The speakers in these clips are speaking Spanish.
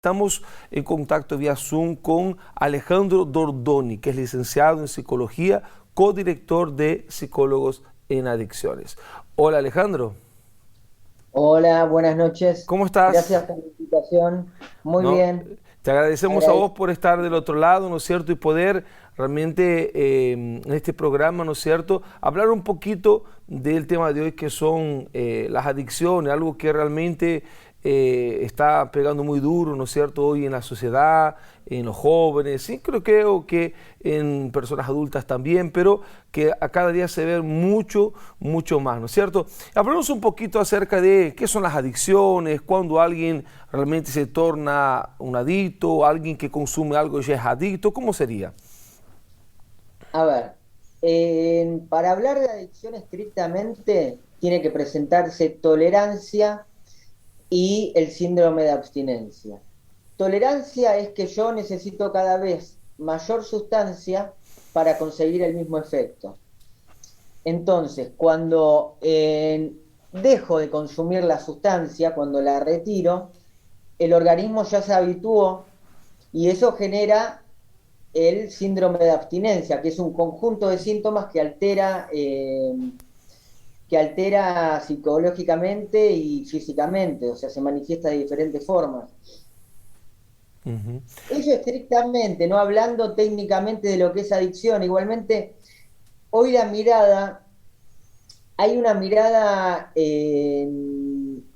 Estamos en contacto vía Zoom con Alejandro Dordoni, que es licenciado en psicología, codirector de Psicólogos en Adicciones. Hola Alejandro, Hola, buenas noches. ¿cómo estás? Gracias por la invitación. Muy ¿No? bien. Te agradecemos a vos Agradezco. por estar del otro lado, ¿no es cierto? Y poder realmente en este programa, ¿no es cierto?, hablar un poquito del tema de hoy que son las adicciones, algo que realmente está pegando muy duro, ¿no es cierto?, hoy en la sociedad, en los jóvenes, sí, creo que en personas adultas también, pero que a cada día se ve mucho más, ¿no es cierto? Hablamos un poquito acerca de qué son las adicciones, cuando alguien realmente se torna un adicto, alguien que consume algo y ya es adicto, ¿cómo sería? A ver, para hablar de adicción estrictamente, tiene que presentarse tolerancia y el síndrome de abstinencia. Tolerancia es que yo necesito cada vez mayor sustancia para conseguir el mismo efecto. Entonces, cuando dejo de consumir la sustancia, cuando la retiro, el organismo ya se habituó y eso genera el síndrome de abstinencia, que es un conjunto de síntomas que altera psicológicamente y físicamente, o sea, se manifiesta de diferentes formas. Ujú. Ello estrictamente, no hablando técnicamente de lo que es adicción, igualmente hoy hay una mirada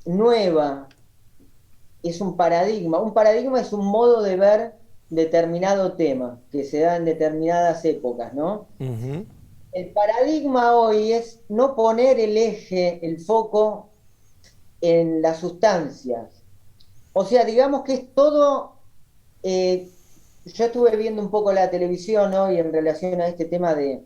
nueva, es un paradigma. Un paradigma es un modo de ver determinado tema que se da en determinadas épocas, ¿no? Ujú. El paradigma hoy es no poner el eje, el foco en las sustancias. O sea, digamos que es todo. Yo estuve viendo un poco la televisión hoy en relación a este tema de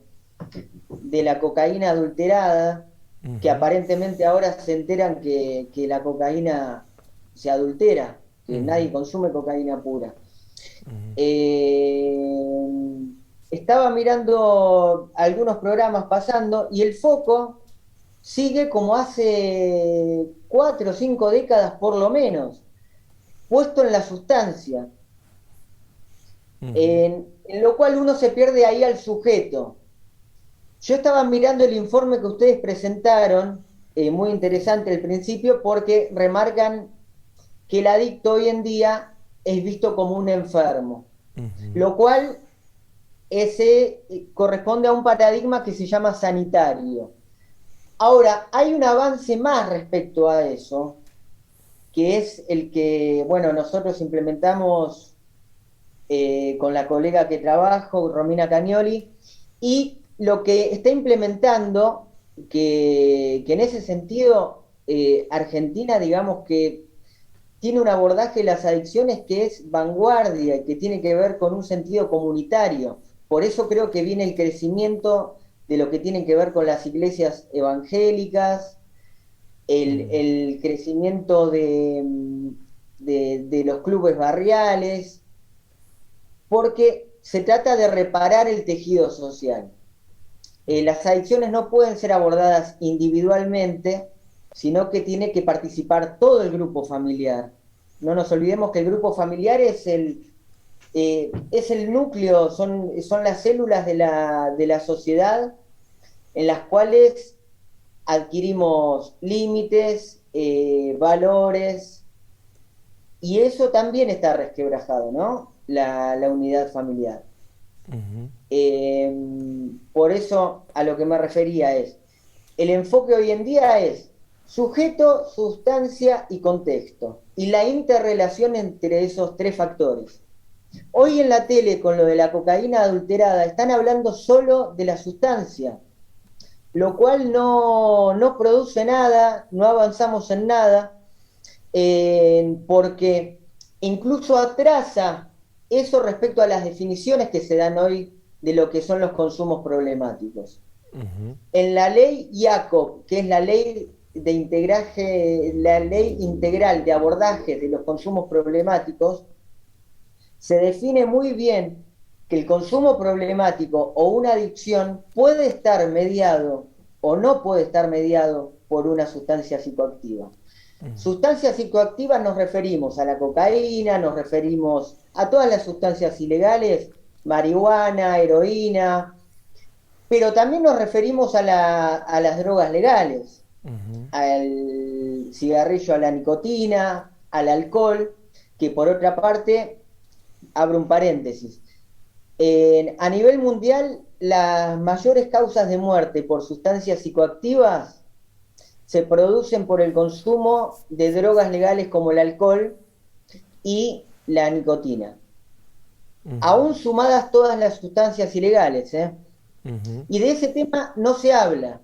la cocaína adulterada, que Ujú. aparentemente ahora se enteran que la cocaína se adultera, que Ujú. nadie consume cocaína pura. Ujú. Eh, Estaba mirando algunos programas pasando y el foco sigue como hace 4 o 5 décadas por lo menos, puesto en la sustancia, Ujú. en lo cual uno se pierde ahí al sujeto. Yo estaba mirando el informe que ustedes presentaron, muy interesante al principio, porque remarcan que el adicto hoy en día es visto como un enfermo, Ujú. lo cual ese corresponde a un paradigma que se llama sanitario. Ahora, hay un avance más respecto a eso, que es el que, bueno, nosotros implementamos con la colega que trabajo, Romina Cagnoli, y lo que está implementando, que en ese sentido, Argentina, digamos que tiene un abordaje de las adicciones que es vanguardia y que tiene que ver con un sentido comunitario. Por eso creo que viene el crecimiento de lo que tiene que ver con las iglesias evangélicas, el crecimiento de los clubes barriales, porque se trata de reparar el tejido social. Las adicciones no pueden ser abordadas individualmente, sino que tiene que participar todo el grupo familiar. No nos olvidemos que el grupo familiar es el núcleo, son las células de la sociedad en las cuales adquirimos límites, valores, y eso también está resquebrajado, ¿no? La unidad familiar. Ujú. Eh, por eso a lo que me refería es, el enfoque hoy en día es sujeto, sustancia y contexto, y la interrelación entre esos tres factores. Hoy en la tele, con lo de la cocaína adulterada, están hablando solo de la sustancia, lo cual no produce nada, no avanzamos en nada, porque incluso atrasa eso respecto a las definiciones que se dan hoy de lo que son los consumos problemáticos. Ujú. En la ley IACOP, que es la ley integral de abordaje de los consumos problemáticos, se define muy bien que el consumo problemático o una adicción puede estar mediado o no puede estar mediado por una sustancia psicoactiva. Sustancias psicoactivas nos referimos a la cocaína, nos referimos a todas las sustancias ilegales, marihuana, heroína, pero también nos referimos a las drogas legales, Ujú, al cigarrillo, a la nicotina, al alcohol, que por otra parte, abro un paréntesis, a nivel mundial, las mayores causas de muerte por sustancias psicoactivas se producen por el consumo de drogas legales como el alcohol y la nicotina. ujú, Aún sumadas todas las sustancias ilegales, ¿eh? ujú, Y de ese tema no se habla.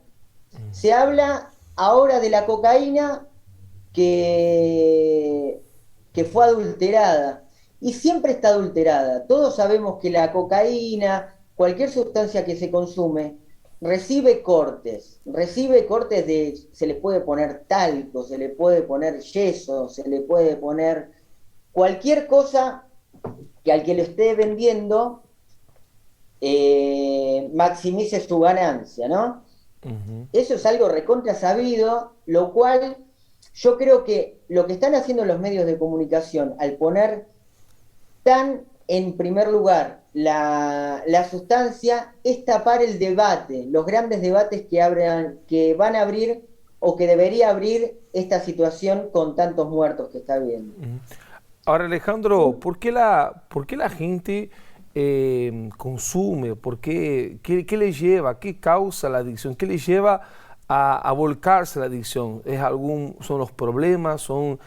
Se habla ahora de la cocaína que, que fue adulterada. Y siempre está adulterada. Todos sabemos que la cocaína, cualquier sustancia que se consume, recibe cortes de, se le puede poner talco, se le puede poner yeso, se le puede poner cualquier cosa que al que lo esté vendiendo maximice su ganancia, ¿no? ujú. Eso es algo recontra sabido, lo cual yo creo que lo que están haciendo los medios de comunicación al poner tan en primer lugar la sustancia es tapar el debate, los grandes debates que van a abrir o que debería abrir esta situación con tantos muertos que está habiendo. Ahora, Alejandro, por qué la gente consume? ¿Qué le lleva? ¿Qué causa la adicción? ¿Qué le lleva a volcarse a la adicción? ¿Son los problemas? ¿Son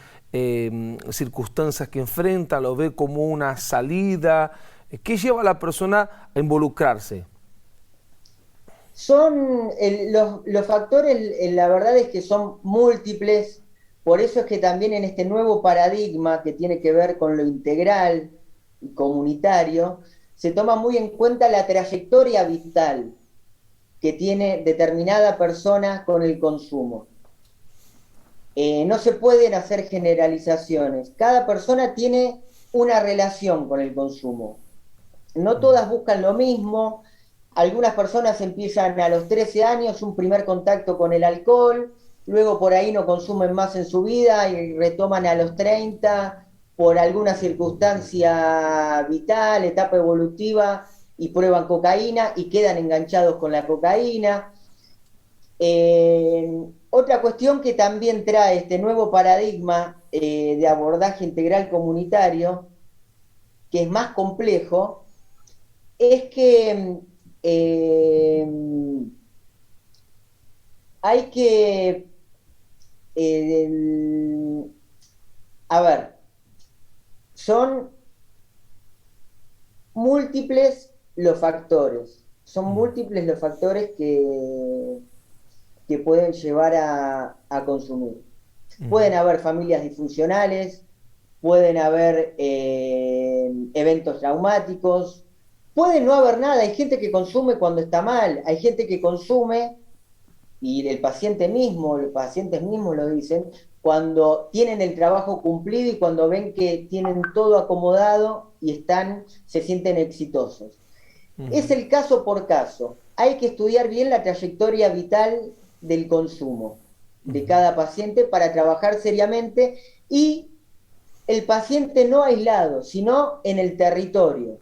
circunstancias que enfrenta? ¿Lo ve como una salida? ¿Qué lleva a la persona a involucrarse? Los factores, la verdad es que son múltiples, por eso es que también en este nuevo paradigma que tiene que ver con lo integral y comunitario, se toma muy en cuenta la trayectoria vital que tiene determinada persona con el consumo. No se pueden hacer generalizaciones, cada persona tiene una relación con el consumo, no todas buscan lo mismo. Algunas personas empiezan a los 13 años un primer contacto con el alcohol, luego por ahí no consumen más en su vida y retoman a los 30 por alguna circunstancia vital, etapa evolutiva, y prueban cocaína y quedan enganchados con la cocaína. Otra cuestión que también trae este nuevo paradigma de abordaje integral comunitario, que es más complejo, es que eh, hay que, eh, a ver, son son múltiples los factores que pueden llevar a consumir. Pueden haber familias disfuncionales, pueden haber eventos traumáticos, puede no haber nada, hay gente que consume cuando está mal, hay gente que consume, y los pacientes mismos lo dicen, cuando tienen el trabajo cumplido y cuando ven que tienen todo acomodado y se sienten exitosos. Es el caso por caso. Hay que estudiar bien la trayectoria vital del consumo de cada paciente para trabajar seriamente y el paciente no aislado, sino en el territorio.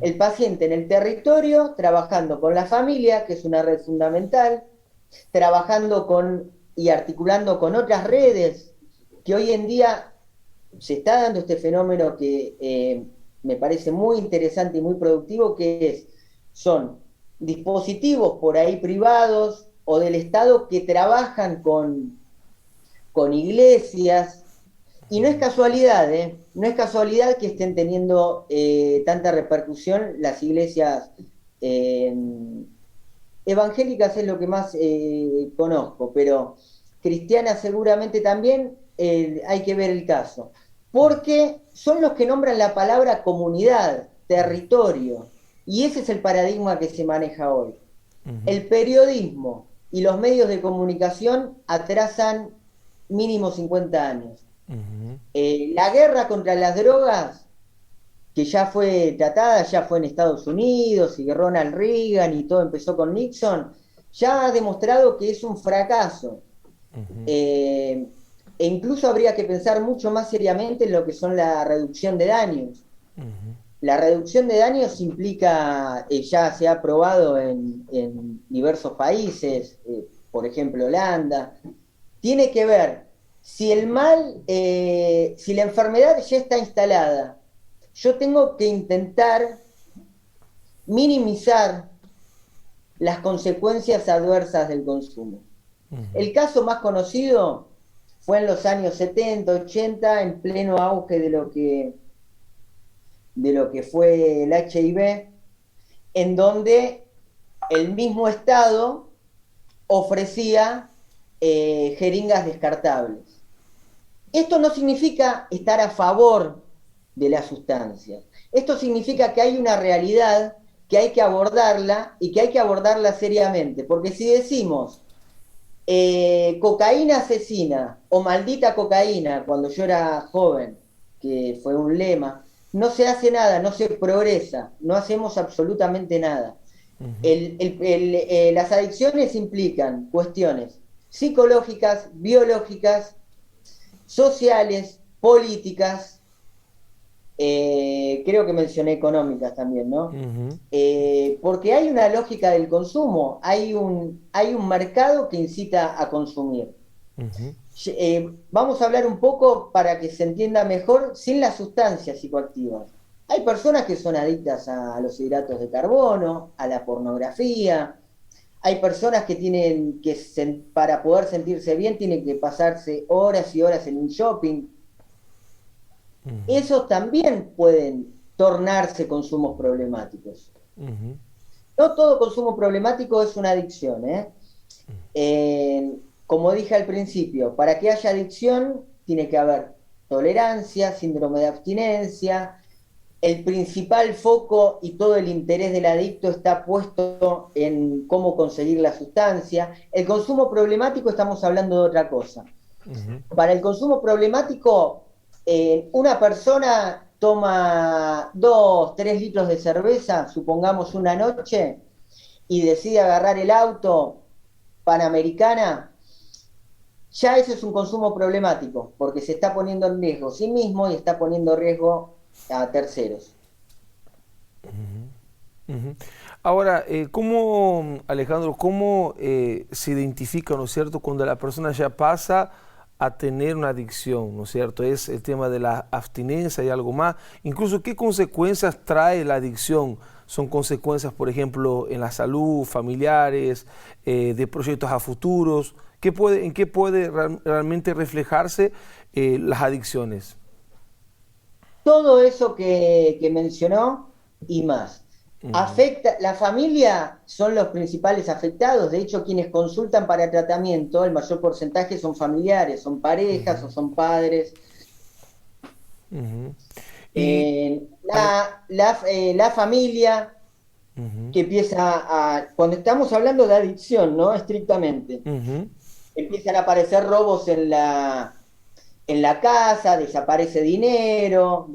El paciente en el territorio, trabajando con la familia, que es una red fundamental, trabajando con y articulando con otras redes, que hoy en día se está dando este fenómeno que me parece muy interesante y muy productivo, son dispositivos por ahí privados o del Estado que trabajan con iglesias, y no es casualidad, ¿eh? No es casualidad que estén teniendo tanta repercusión las iglesias eh, evangélicas, es lo que más conozco, pero cristianas seguramente también hay que ver el caso. Porque son los que nombran la palabra comunidad, territorio, y ese es el paradigma que se maneja hoy. El periodismo y los medios de comunicación atrasan mínimo 50 años. La guerra contra las drogas, que ya fue tratada, ya fue en Estados Unidos, y Ronald Reagan y todo empezó con Nixon, ya ha demostrado que es un fracaso. Eh, E incluso habría que pensar mucho más seriamente en lo que son la reducción de daños. Ujú, La reducción de daños implica, ya se ha probado en diversos países, por ejemplo Holanda, tiene que ver si el mal, si la enfermedad ya está instalada, yo tengo que intentar minimizar las consecuencias adversas del consumo. ujú, El caso más conocido fue en los años 70, 80, en pleno auge de lo que fue el HIV, en donde el mismo Estado ofrecía jeringas descartables. Esto no significa estar a favor de las sustancias. Esto significa que hay una realidad que hay que abordarla y que hay que abordarla seriamente. Porque si decimos cocaína asesina o maldita cocaína cuando yo era joven, que fue un lema, no se hace nada, no se progresa, no hacemos absolutamente nada. ujú, Las adicciones implican cuestiones psicológicas, biológicas, sociales, políticas, creo que mencioné económicas también, ¿no? ujú, Porque hay una lógica del consumo, hay un mercado que incita a consumir. ujú, Vamos a hablar un poco para que se entienda mejor sin las sustancias psicoactivas. Hay personas que son adictas a los hidratos de carbono, a la pornografía. Hay personas que tienen que, para poder sentirse bien, tienen que pasarse horas y horas en un shopping. ujú, Esos también pueden tornarse consumos problemáticos. ujú, No todo consumo problemático es una adicción, ¿eh? Como dije al principio, para que haya adicción tiene que haber tolerancia, síndrome de abstinencia. El principal foco y todo el interés del adicto está puesto en cómo conseguir la sustancia. El consumo problemático estamos hablando de otra cosa. ujú, Para el consumo problemático, una persona toma 2, 3 litros de cerveza, supongamos una noche, y decide agarrar el auto Panamericana, ya eso es un consumo problemático, porque se está poniendo en riesgo a sí mismo y está poniendo en riesgo a terceros. ujú. Ahora, ¿cómo, Alejandro, cómo se identifica, ¿no es cierto?, cuando la persona ya pasa a tener una adicción, ¿no es cierto? Es el tema de la abstinencia y algo más. Incluso, ¿qué consecuencias trae la adicción? Son consecuencias, por ejemplo, en la salud, familiares, de proyectos a futuros. ¿En qué puede realmente reflejarse las adicciones? Todo eso que mencionó y más. Ujú, Afecta, la familia son los principales afectados, de hecho quienes consultan para tratamiento, el mayor porcentaje son familiares, son parejas o ujú, son padres. ujú. Y, La familia ujú, que empieza cuando estamos hablando de adicción, ¿no? Estrictamente, ujú, empiezan a aparecer robos en la casa, desaparece dinero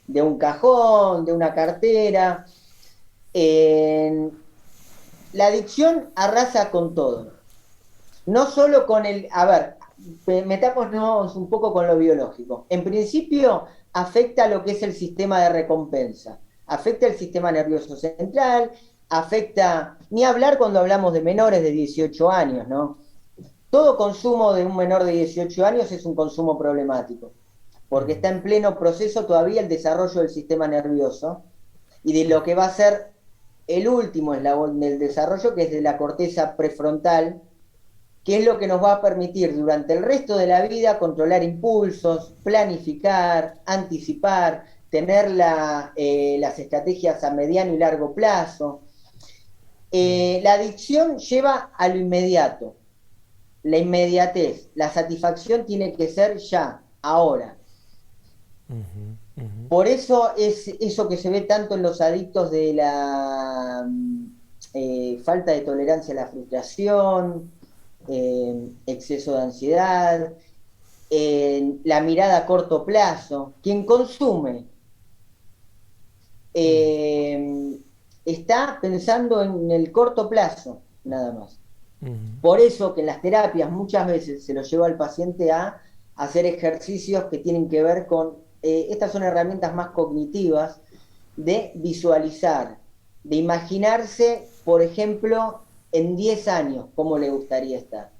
de un cajón, de una cartera. La adicción arrasa con todo. No solo con el, a ver, metámonos un poco con lo biológico. En principio, afecta lo que es el sistema de recompensa. Afecta el sistema nervioso central, afecta, ni hablar cuando hablamos de menores de 18 años, ¿no? Todo consumo de un menor de 18 años es un consumo problemático, porque está en pleno proceso todavía el desarrollo del sistema nervioso y de lo que va a ser el último eslabón del desarrollo, que es de la corteza prefrontal, que es lo que nos va a permitir durante el resto de la vida controlar impulsos, planificar, anticipar, tener las estrategias a mediano y largo plazo. La adicción lleva a lo inmediato, la inmediatez, la satisfacción tiene que ser ya, ahora. ujú, ujú, Por eso es eso que se ve tanto en los adictos de la falta de tolerancia a la frustración, exceso de ansiedad, la mirada a corto plazo. Quien consume eh, está pensando en el corto plazo, nada más. Ujú, Por eso que en las terapias muchas veces se lo lleva al paciente a hacer ejercicios que tienen que ver con, estas son herramientas más cognitivas, de visualizar, de imaginarse, por ejemplo, en 10 años, cómo le gustaría estar.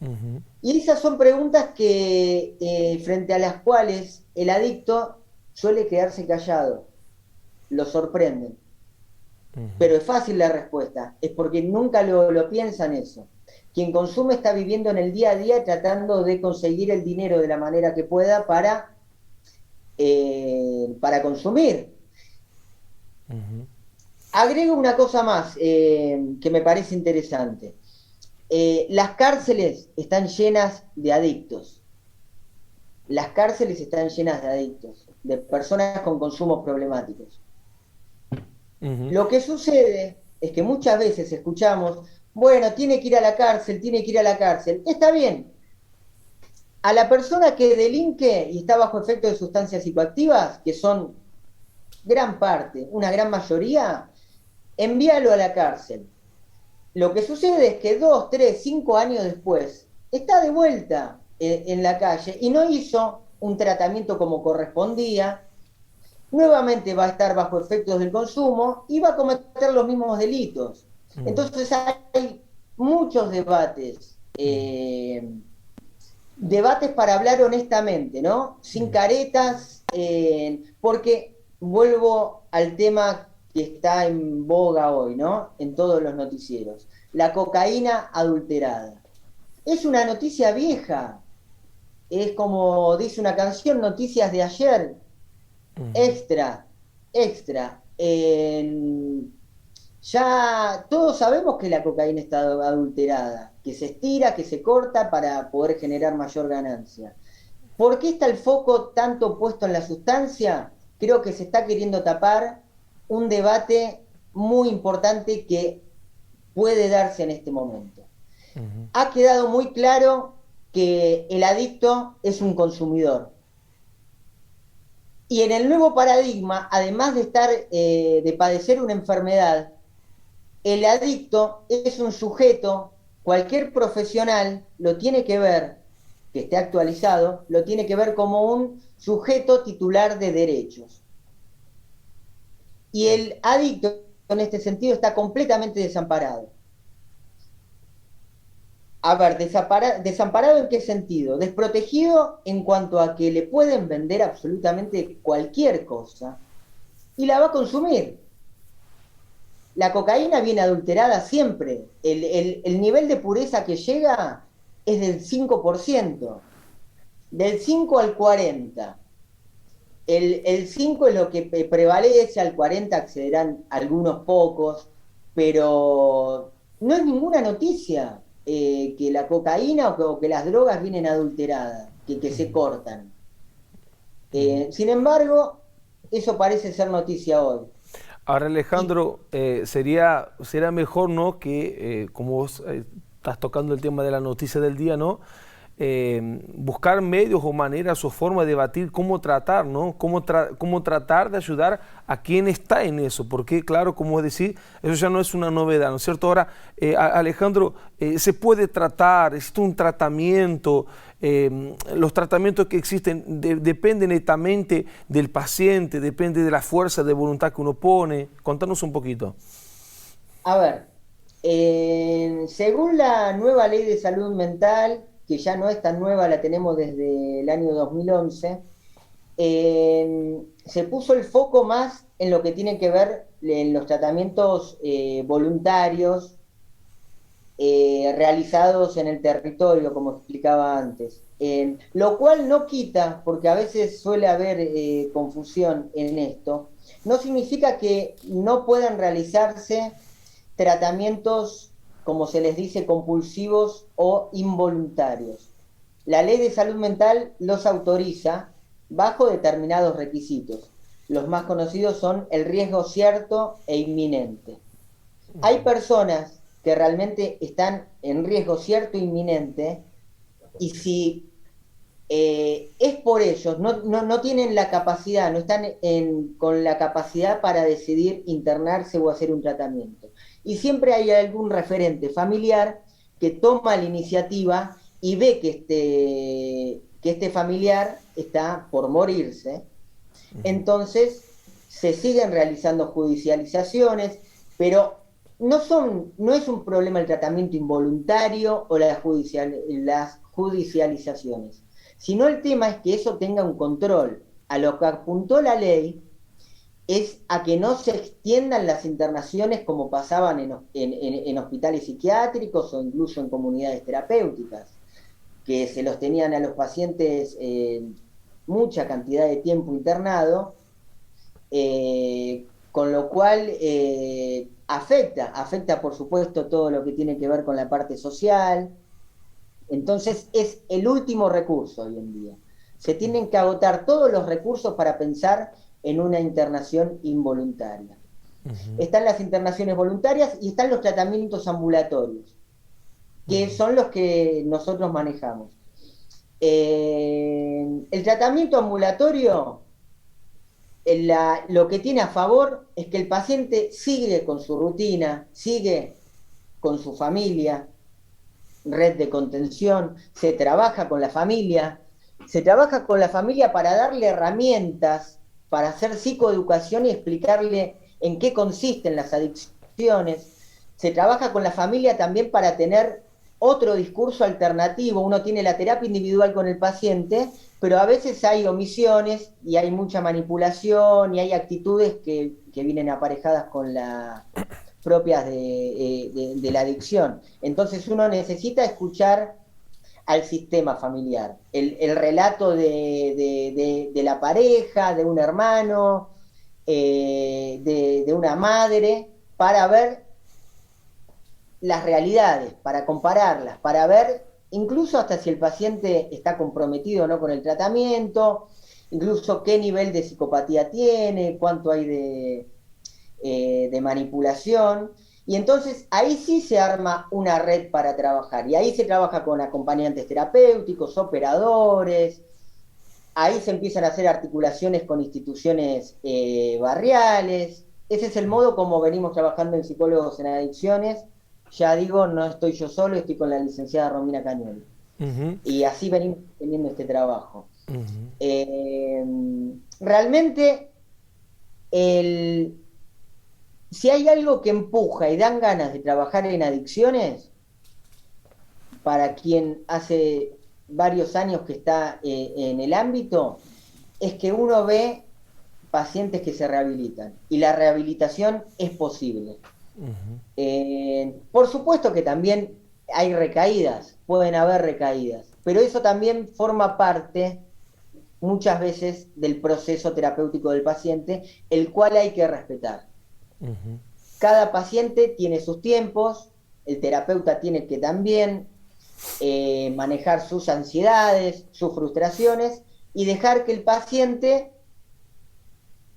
ujú, Y esas son preguntas que, frente a las cuales el adicto suele quedarse callado, lo sorprenden. ujú. Pero es fácil la respuesta, es porque nunca lo piensan eso. Quien consume está viviendo en el día a día tratando de conseguir el dinero de la manera que pueda para consumir. Ujú, Agrego una cosa más que me parece interesante. Las cárceles están llenas de adictos. Las cárceles están llenas de adictos, de personas con consumos problemáticos. ujú, Lo que sucede es que muchas veces escuchamos, bueno, tiene que ir a la cárcel, tiene que ir a la cárcel. Está bien. A la persona que delinque y está bajo efecto de sustancias psicoactivas, que son gran parte, una gran mayoría, envíalo a la cárcel. Lo que sucede es que 2, 3, 5 años después está de vuelta en la calle y no hizo un tratamiento como correspondía, nuevamente va a estar bajo efectos del consumo y va a cometer los mismos delitos. ujú, Entonces hay muchos debates para hablar honestamente, ¿no? Sin ujú, caretas, porque vuelvo al tema que está en boga hoy, ¿no? En todos los noticieros. La cocaína adulterada. Es una noticia vieja, es como dice una canción, noticias de ayer, ujú. extra, extra. Ya todos sabemos que la cocaína está adulterada, que se estira, que se corta para poder generar mayor ganancia. ¿Por qué está el foco tanto puesto en la sustancia? Creo que se está queriendo tapar un debate muy importante que puede darse en este momento. Ujú, Ha quedado muy claro que el adicto es un consumidor. Y en el nuevo paradigma, además de de padecer una enfermedad, el adicto es un sujeto, cualquier profesional lo tiene que ver, que esté actualizado, lo tiene que ver como un sujeto titular de derechos. Y el adicto, en este sentido, está completamente desamparado. A ver, desamparado en qué sentido? Desprotegido en cuanto a que le pueden vender absolutamente cualquier cosa y la va a consumir. La cocaína viene adulterada siempre. El nivel de pureza que llega es del 5%, del 5 al 40. El 5 es lo que prevalece, al 40 accederán algunos pocos, pero no es ninguna noticia que la cocaína o que las drogas vienen adulteradas, que se cortan. ujú. Sin embargo, eso parece ser noticia hoy. Ahora, Y, Alejandro, sería mejor, ¿no? Que como vos estás tocando el tema de la noticia del día, ¿no? Buscar medios o maneras o formas de debatir cómo tratar, ¿no? Cómo tratar de ayudar a quien está en eso, porque claro, como decir, eso ya no es una novedad, ¿no es cierto? Ahora, Alejandro, se puede tratar, existe un tratamiento, los tratamientos que existen dependen netamente del paciente, depende de la fuerza de voluntad que uno pone. Contanos un poquito. a ver, según la nueva ley de salud mental, que ya no es tan nueva, la tenemos desde el año 2011, se puso el foco más en lo que tiene que ver en los tratamientos voluntarios realizados en el territorio, como explicaba antes. Lo cual no quita, porque a veces suele haber confusión en esto, no significa que no puedan realizarse tratamientos, como se les dice, compulsivos o involuntarios. La ley de salud mental los autoriza bajo determinados requisitos. Los más conocidos son el riesgo cierto e inminente. Hay personas que realmente están en riesgo cierto e inminente y si es por ellos, no tienen la capacidad, no están con la capacidad para decidir internarse o hacer un tratamiento. Y siempre hay algún referente familiar que toma la iniciativa y ve que este familiar está por morirse. Entonces se siguen realizando judicializaciones, pero no es un problema el tratamiento involuntario o las judicializaciones, sino el tema es que eso tenga un control. A lo que apuntó la ley es a que no se extiendan las internaciones como pasaban en hospitales psiquiátricos o incluso en comunidades terapéuticas, que se los tenían a los pacientes mucha cantidad de tiempo internado, con lo cual afecta por supuesto todo lo que tiene que ver con la parte social. Entonces es el último recurso hoy en día. Se tienen que agotar todos los recursos para pensar en una internación involuntaria. Están las internaciones voluntarias y están los tratamientos ambulatorios, que son los que nosotros manejamos. El tratamiento ambulatorio, lo que tiene a favor es que el paciente sigue con su rutina, sigue con su familia, red de contención, se trabaja con la familia para darle herramientas, para hacer psicoeducación y explicarle en qué consisten las adicciones. Se trabaja con la familia también para tener otro discurso alternativo. Uno tiene la terapia individual con el paciente, pero a veces hay omisiones y hay mucha manipulación y hay actitudes que vienen aparejadas con la propias de la adicción. Entonces uno necesita escuchar al sistema familiar, el relato de la pareja, de un hermano, de una madre, para ver las realidades, para compararlas, para ver incluso hasta si el paciente está comprometido o no con el tratamiento, incluso qué nivel de psicopatía tiene, cuánto hay de manipulación. Y entonces ahí sí se arma una red para trabajar, y ahí se trabaja con acompañantes terapéuticos, operadores, ahí se empiezan a hacer articulaciones con instituciones barriales. Ese es el modo como venimos trabajando en Psicólogos en Adicciones. Ya digo, no estoy yo solo, estoy con la licenciada Romina Cañoli. Y así venimos teniendo este trabajo. Realmente, si hay algo que empuja y dan ganas de trabajar en adicciones, para quien hace varios años que está en el ámbito, es que uno ve pacientes que se rehabilitan, y la rehabilitación es posible. Por supuesto que también hay recaídas, pueden haber recaídas, pero eso también forma parte muchas veces del proceso terapéutico del paciente, el cual hay que respetar. Cada paciente tiene sus tiempos, el terapeuta tiene que también manejar sus ansiedades, sus frustraciones, y dejar que el paciente,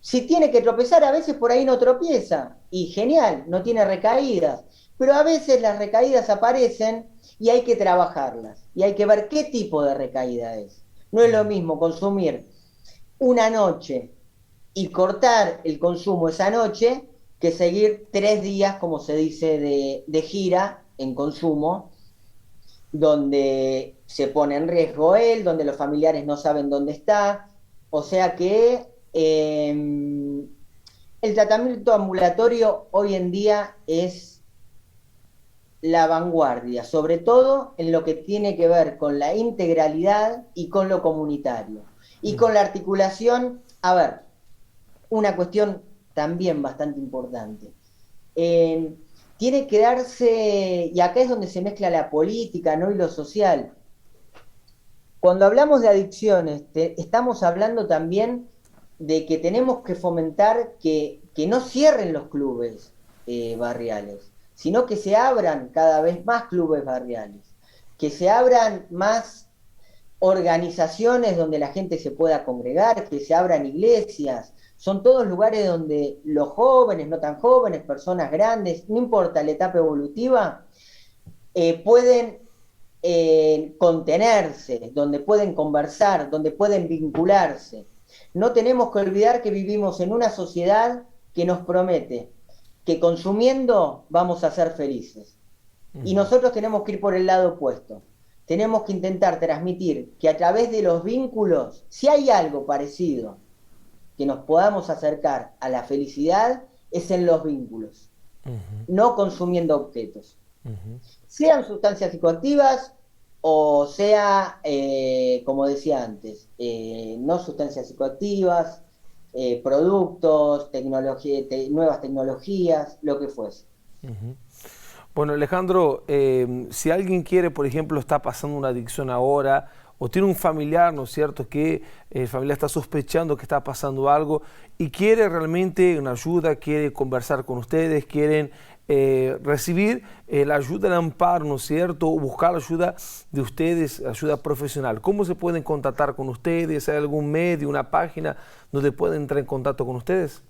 si tiene que tropezar, a veces por ahí no tropieza, y genial, no tiene recaídas, pero a veces las recaídas aparecen y hay que trabajarlas, y hay que ver qué tipo de recaída es. No es lo mismo consumir una noche y cortar el consumo esa noche que seguir 3 días, como se dice, de gira en consumo, donde se pone en riesgo él, donde los familiares no saben dónde está. O sea que el tratamiento ambulatorio hoy en día es la vanguardia, sobre todo en lo que tiene que ver con la integralidad y con lo comunitario. Y con la articulación, a ver, una cuestión también bastante importante. Tiene que darse, y acá es donde se mezcla la política, ¿no?, y lo social. Cuando hablamos de adicciones, estamos hablando también de que tenemos que fomentar que no cierren los clubes barriales, sino que se abran cada vez más clubes barriales, que se abran más organizaciones donde la gente se pueda congregar, que se abran iglesias. Son todos lugares donde los jóvenes, no tan jóvenes, personas grandes, no importa la etapa evolutiva, pueden contenerse, donde pueden conversar, donde pueden vincularse. No tenemos que olvidar que vivimos en una sociedad que nos promete que consumiendo vamos a ser felices. Y nosotros tenemos que ir por el lado opuesto. Tenemos que intentar transmitir que a través de los vínculos, si hay algo parecido que nos podamos acercar a la felicidad, es en los vínculos, no consumiendo objetos. Sean sustancias psicoactivas o sea, como decía antes, no sustancias psicoactivas, productos, nuevas tecnologías, lo que fuese. Bueno, Alejandro, si alguien quiere, por ejemplo, está pasando una adicción ahora, o tiene un familiar, ¿no es cierto?, que el familiar está sospechando que está pasando algo y quiere realmente una ayuda, quiere conversar con ustedes, quieren recibir la ayuda, el amparo, ¿no es cierto?, o buscar la ayuda de ustedes, ayuda profesional. ¿Cómo se pueden contactar con ustedes? ¿Hay algún medio, una página donde pueden entrar en contacto con ustedes?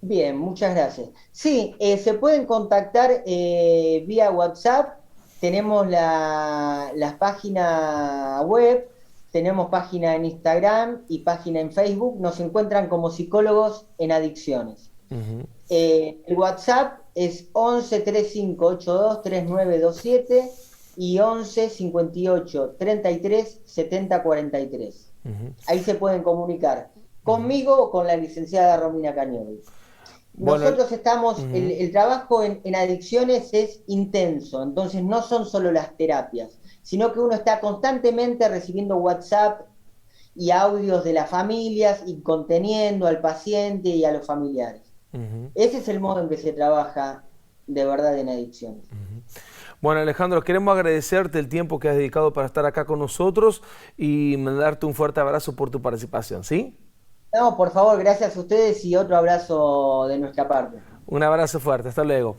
Bien, muchas gracias. Sí, se pueden contactar vía WhatsApp. Tenemos la página web, tenemos página en Instagram y página en Facebook. Nos encuentran como psicólogos en adicciones. El WhatsApp es 11 35 82 3927 y 11 58 33 70 43. Ahí se pueden comunicar conmigo o con la licenciada Romina Cañoli. Bueno, Nosotros estamos, el trabajo en adicciones es intenso, entonces no son solo las terapias, sino que uno está constantemente recibiendo WhatsApp y audios de las familias y conteniendo al paciente y a los familiares. Ese es el modo en que se trabaja de verdad en adicciones. Bueno, Alejandro, queremos agradecerte el tiempo que has dedicado para estar acá con nosotros y mandarte un fuerte abrazo por tu participación, ¿sí? No, por favor, gracias a ustedes y otro abrazo de nuestra parte. Un abrazo fuerte, hasta luego.